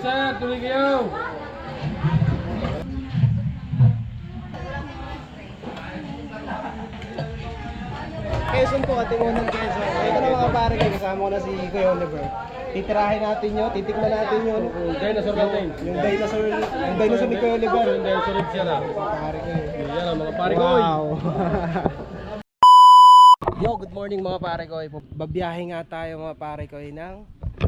sir. Tuloy kayo. Quezon po, ating unang Quezon. Ito na mga pare kayo, kasama ko na si Kuya Oliver. Titirahin natin yun, titikman natin yun. Dinosaur natin. Yung dinosaur ni Kuya Oliver. Yung dinosaur rin siya lang. Pare kayo. Yan ang mga pare ko. Wow! Yo, good morning mga pare ko. Babiyahe nga tayo mga pare ko ng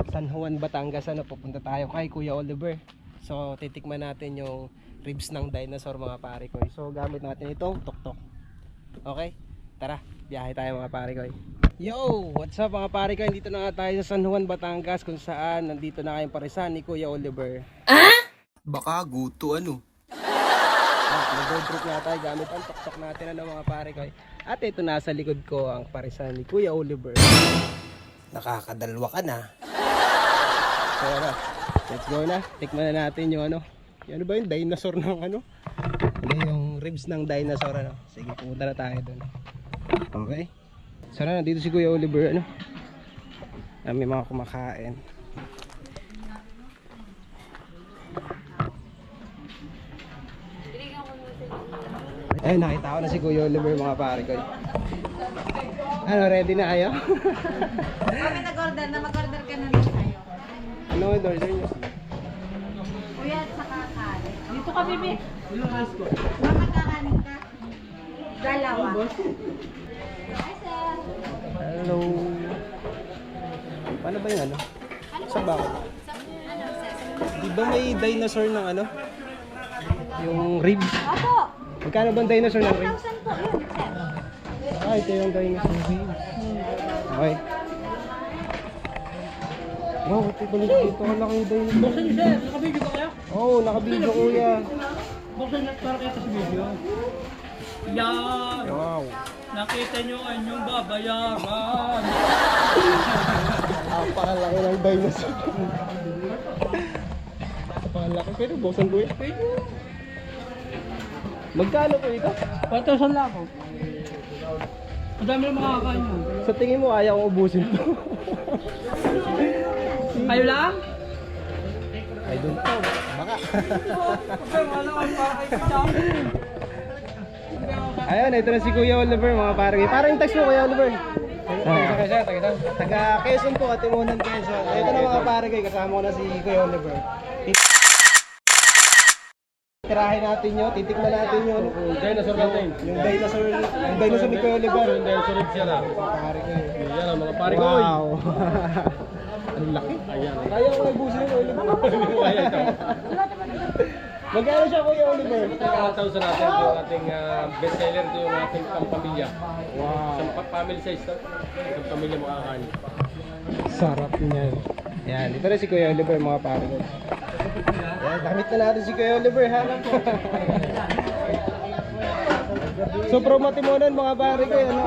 San Juan, Batangas. Ano, pupunta tayo kay Kuya Oliver. So, titikman natin yung ribs ng dinosaur mga pare ko. So, gamit natin itong tok-tok. Okay? Tara, biyahe tayo mga pare ko. Yo, what's up mga pare ko? Dito na nga tayo sa San Juan, Batangas, kung saan nandito na kayong parisan ni Kuya Oliver. Baka guto ano. Nag-road trip nga tayo gamit ang tok-tok natin ano mga pare ko. At ito nasa likod ko ang parisan ni Kuya Oliver. Nakakadalwa ka na. So ano, let's go na. Tikman na natin yung ano. Ano ba yung dinosaur ng ano? Ano yung ribs ng dinosaur ano. Sige, pumunta na tayo doon. Okay. So na, dito si Kuya Oliver ano. May mga kumakain. Ay, nakita ko na si Kuya Oliver mga pare ko. Ano, ready na kayo? Kami nag-order na, mag-order ka na lang tayo. Ano ang order nyo? Kuya at saka kanin. Dito ka, bibi. Mama, kakanin ka. Dalawa. Hi, sir. Hello. Paano ba yung ano? Sa bakit? Di ba may dinosaur ng ano? Yung ribs? Opo. Magkano ba ang dinosaur ng ribs? 1,000 po yun, sir. Ah, ito yung dinosaur ribs. Okay. Wow, ito balik dito. Ang laki yung dinosaur. Buksan niyo sir. Nakabidyo ba kayo? Oo, oh, nakabidyo kuya. Buksan niyo para kita sa video. Yan. Wow. Nakita niyo ang inyong babayaran. Napakalaki ng dinosaur. Napakalaki. Pero buksan ko yun. Magkano po ito? 1,000 lang ako. Madami na makakain mo. Sa tingin mo, ayaw kong ubusin to. Kayo lang? I don't know. Baka. Ayan, ito na si Kuya Oliver mga pare. Parang yung text mo Kuya Oliver. Taga Quezon po, ating unang Quezon. Ito na mga pare kayo, kasama ko na si Kuya Oliver. Tirahin natin yun, titikman natin yun. Dinosaur natin. Yung dinosaur ni Kuya Oliver. Yung dinosaur rin siya lang. Pare kayo. Yan ang mga pare ko. Wow. Ang laki. Ayan. Kaya ko nagbusin yung Oliver. Ayan ito. Magkano siya Kuya Oliver? 1,000 natin ito yung ating best seller. Ito yung ating pampamilya. Wow. Sa family size ito. Isang pamilya makakain. Sarap niyan. Yan, dito na si Kuya Oliver mga pare ko. Yan, damit na natin si Kuya Oliver ha. So from Atimonan mga pare ko, ano,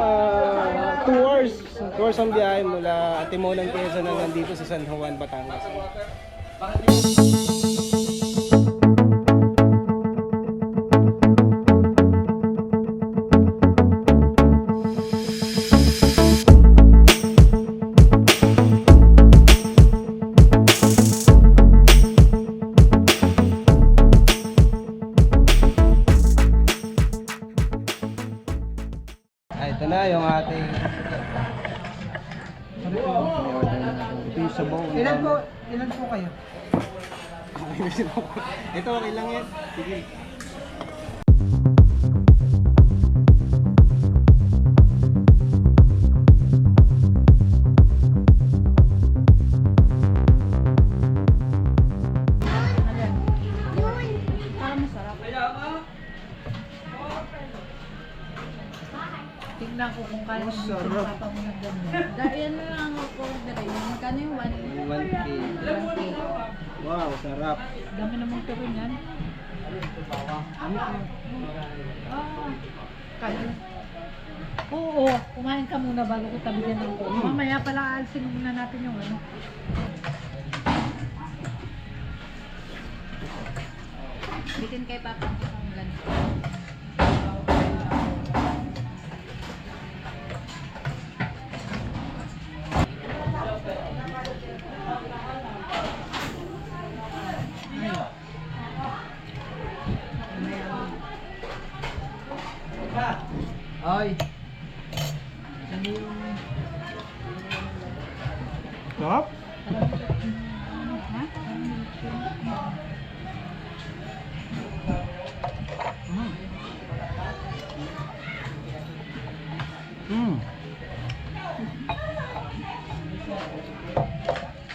2 hours. 2 hours ang biyahe mula Atimonan Quezon hanggang dito sa San Juan, Batangas. Ito na yung ating ito yung sabaw. Ilan po kayo? Ito okay lang yan. Sige. Para masarap. Tingnan ko kung kaya mo Sarap. Dahil na lang ako order eh. Magkano yung 1K. 1K? Wow, sarap. Dami namang turo niyan. Kaya. Oo, kumain ka muna bago ko tabigyan ng ko. Mamaya pala alisin muna natin yung ano. Bitin kay Papa ang lunch. Sarap. Ha?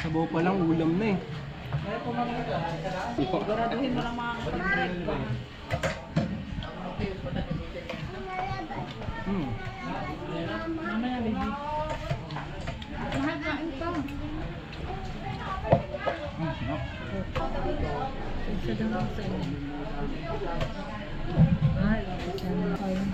Sabaw pa lang, ulam na eh. Siguraduhin mo lang mga kapatid. Mamaya, baby. Mahal kain pa. Isa daw lang sa inyo. Mahal. Ayun.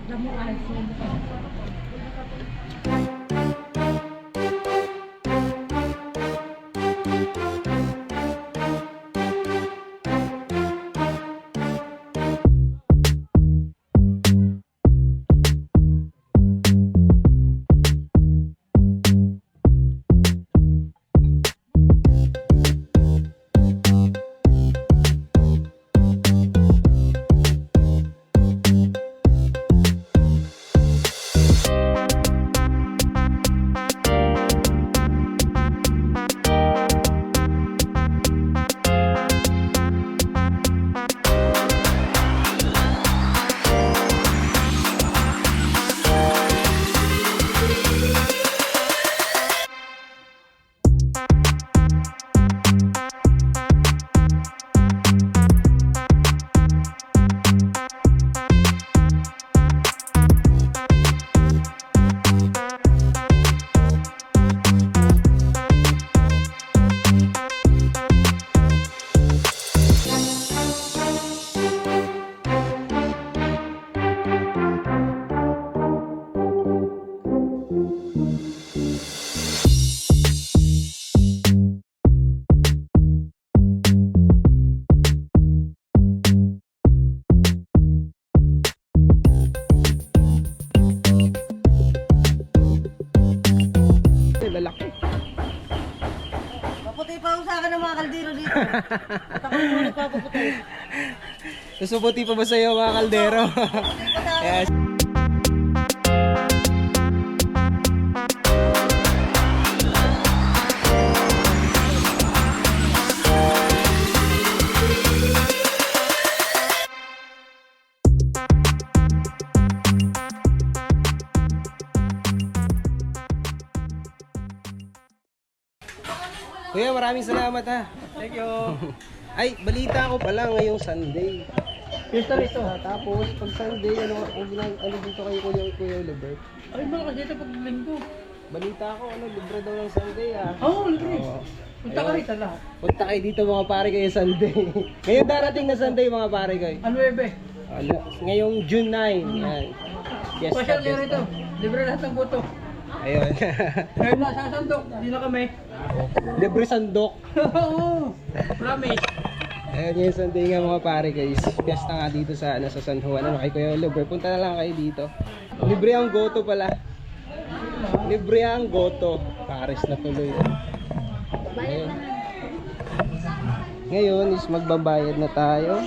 Damo asin. Lalaki. Maputi pa ako sa akin ng mga kaldero dito. At ako yung nagpapaputi. Susubuti pa ba sa'yo mga kaldero? Yes. Kuya, maraming salamat ha. Thank you. Ay, balita ko pala ngayong Sunday. Pista rito. Tapos pag Sunday, ano dito kayo Kuya Oliver? Ay, malakas dito pag linggo. Balita ko, libre daw ng Sunday ah. Oo, libre. Oo. Punta ka rito lahat. Punta kayo dito mga pare kayo Sunday. Ngayon darating na Sunday mga pare kayo. Ano ebe? Ngayong June 9. Yan. Yes, Pasyal niyo rito. Libre lahat ng boto. Ayun. Ngayon na sa sandok. Hindi na kami. Libre sandok. Oo. Promise. Ayun yung Sunday nga mga pare guys. Fiesta nga dito sa sa San Juan. Kay Kuya Oliver. Punta na lang kayo dito. Libre ang goto pala. Libre ang goto. Pares na tuloy. Ayun. Ngayon is magbabayad na tayo.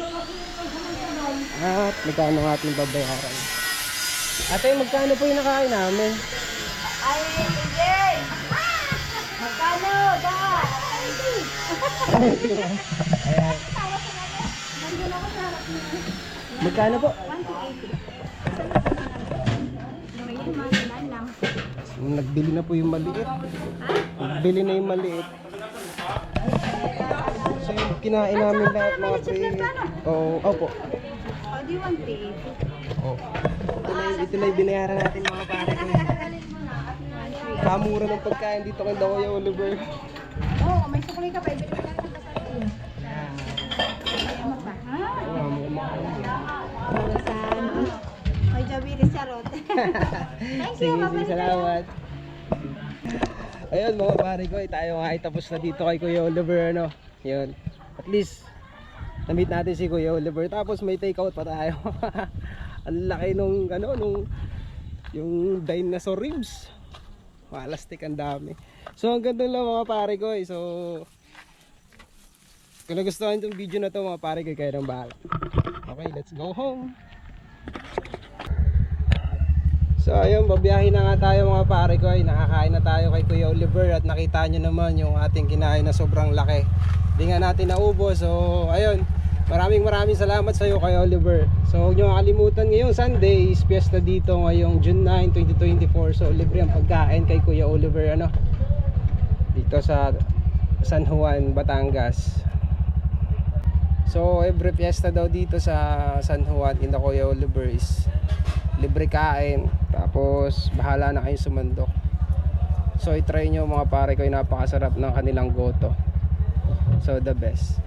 At magkano ang ating babayaran? Ate, magkano po yung nakain namin? Ay, hindi! Magkano? Ayan. Magkano po? 128. Nagbili na po yung maliit. Nagbili na yung maliit. So yung kinain namin lahat mga pre. Oo, opo. O, di 128. Oh. Ito na yung binayaran natin mga pare ko. Kamura ng pagkain dito kay Kuya Oliver. Oo, may sukli ka pa. Ibili ka lang ng kasal. Sige, sige, salamat. Ayun mga pare ko, tayo nga ay tapos na dito kay Kuya Oliver, ano. Yun. At least na-meet natin si Kuya Oliver. Tapos may take out pa tayo. Ang laki nung yung dinosaur ribs. Malastik ang dami. So ang ganda lang mga pare ko. So kung nagustuhan itong video na to mga pare ko, kayo ng bahala. Okay, let's go home. So ayun, babiyahin na nga tayo mga pare ko. Nakakain na tayo kay Kuya Oliver at nakita nyo naman yung ating kinain na sobrang laki. Hindi nga natin naubos. So ayun, maraming salamat sa iyo Kuya Oliver. So huwag nyo makalimutan, ngayong Sunday is fiesta dito ngayong June 9, 2024. So libre ang pagkain kay Kuya Oliver, ano, dito sa San Juan, Batangas. So every fiesta daw dito sa San Juan in the Kuya Oliver is libre kain. Tapos bahala na kayo sumandok. So i-try nyo mga pare ko, napakasarap ng kanilang goto. So the best.